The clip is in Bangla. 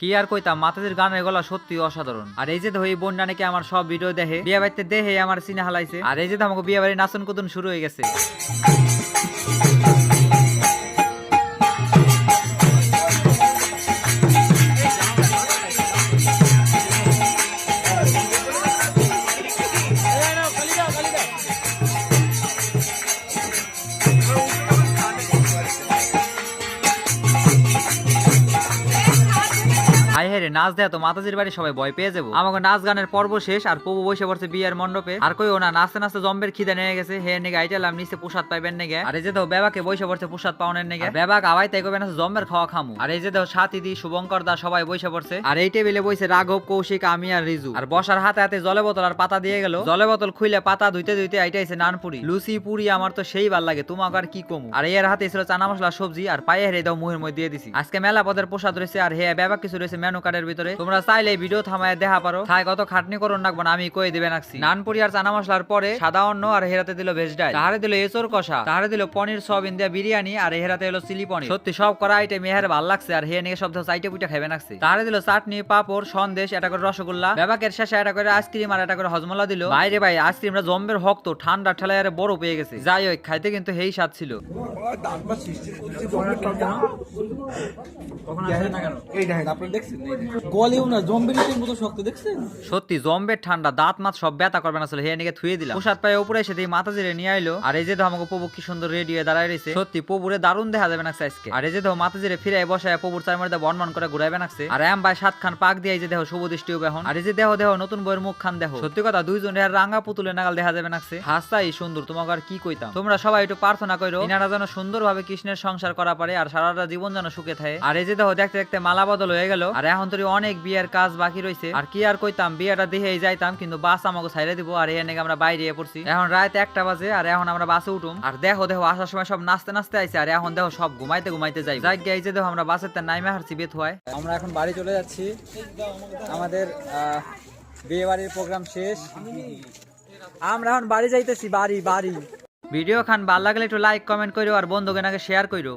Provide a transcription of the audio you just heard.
কি আর কইতাম, মাতাজির গানের গলা সত্যি অসাধারণ। আর এই যে তো এই বোনটা নাকি আমার সব ভিডিও দেখে, বিয়ে বাড়িতে দেখে আমার সিনে হালাইছে। আর এই যে তো আমাকে বিয়ে বাড়ি নাচন কুদন শুরু হয়ে গেছে। হাই হাই রে, নাচ দেয়া তো মাতাজির বাড়ি সবাই ভয় পেয়ে যাবো। আমাকে নাচ গানের পর্ব শেষ, আর প্রভু বসে পড়ছে বিয়ের মণ্ডপে। আর কইও না, নাচতে নাচতে জম্বের খিদে নিয়ে গেছে। হে নেগে আইটালাম নিচে প্রসাদ পাইবেন নেগে। আর এই যে দেখো বেবাকে বসে পড়ছে প্রসাদ পাওনের নেগে। বেবাক আওয়াই তাই কবে না জম্বের খাওয়া খামু। আর এই যে দেখো সাথী দি শুভঙ্কর দা সবাই বসে পড়ছে। আর এই টেবিলে বসে রাঘব, কৌশিক, আমি আর রিজু। আর বসার হাতে হাতে জলে বোতল আর পাতা দিয়ে গেল। জলে বোতল খুইলে পাতা ধুইতে ধুইতে আইটাইছে নানপুরি, লুচি পুরি। আমার তো সেই ভাল লাগে, তোমাকে আর কি কমু। আর এর হাতে ছিল চানা মশলা সবজি, আর পায়ে হেরে দাও মুহের মধ্যে দিয়ে দিছি। আজকে মেলা পদের প্রসাদ রয়েছে। আর হে বেবাক কিছু রয়েছে মেনু কার্ডের ভিতরে, তোমরা চাইলে ভিডিও থামায় দেখা পারো। খাই কত খাটনি করুন রাখবো না, আমি কই দিবেন রাখছি। নানপুরি আর চানা মশলার পরে সাদা অন্ন, আর হেরাতে দিল ভেজ ডাল, তাহারে দিল এচোর কষা, তাহারে দিল পনির সয়াবিন দিয়া বিরিয়ানি, আর হেরাতে হলো চিলি পনির। সত্যি সব করা আইটেম মেহের ভাল লাগছে। আর হে নিয়ে সব চাইটে পুইটা খাইবেন রাখছে। তাহারে দিল চাটনি, পাপড়, সন্দেশ, এটা করে রসগোল্লা, বেবাকের শেষে এটা করে আইসক্রিম, আর এটা করে হজমলা দিল। বাইরে ভাই আইসক্রিমটা জম্বের হক তো ঠান্ডা ঠেলায় আর বড় পেয়ে গেছে। যাই হোক, খাইতে কিন্তু হেই স্বাদ ছিল। সত্যি জম্বের ঠান্ডা, দাঁত মাত সব ব্যথা করবে না। হে নিকে থুয়ে দিলাম। প্রসাদ পায়ে উপরে এসে দিয়ে মাতাজিরে নিয়ে আইলো। আর এই যে ধো আমাকে প্রভু কি সুন্দর রেডি হয়ে দাঁড়ায় রয়েছে। সত্যি প্রভুরে দারুণ দেখা যাবে না আজকে। আর এই যে ধো মাতাজিরে ফিরে বসায় প্রভুর চার মধ্যে বনবন করে ঘুরাইবে নাকছে। আর এম ভাই 7 খান পাক দিয়ে এই যে দেখো শুভ দৃষ্টি বেহন। আর এই যে দেহ দেহ নতুন বইয়ের মুখ খান দেখো। সত্যি কথা, দুইজনের রাঙা পুতুলে নাগাল দেখা যাবে নাকছে। হাসতাই সুন্দর, তোমাকে আর কি কইতাম। তোমরা সবাই একটু প্রার্থনা করো ইনারা যেন সুন্দরভাবে কৃষ্ণের সংসার করা পারে, আর সারাটা জীবন যেন সুখে থাকে। আর এই যে দেখো দেখতে দেখতে মালা বদল হয়ে গেল। আর এখন তো অনেক বিয়ের কাজ বাকি রয়েছে। আর কি আর কইতাম, বিয়েটা দেখেই যাইতাম, কিন্তু বাস আমাকে ছাইড়ে দিব। আর এর নাকি আমরা বাইরে পড়ছি। এখন রাত 1টা বাজে, আর এখন আমরা বাসে উঠুম। আর দেখো দেখো আসার সময় সব নাচতে নাচতে আইছে। আর এখন দেখো সব ঘুমাইতে ঘুমাইতে যাই। যাই এই যে দেখো আমরা বাসের নাইমে হারছি বেত হয়। আমরা এখন বাড়ি চলে যাচ্ছি। আমাদের বিয়ে বাড়ির প্রোগ্রাম শেষ, আমরা এখন বাড়ি যাইতেছি। বাড়ি ভিডিও খান ভালো লাগলে একটু লাইক কমেন্ট করো, আর বন্ধুকে নাকি শেয়ার করো।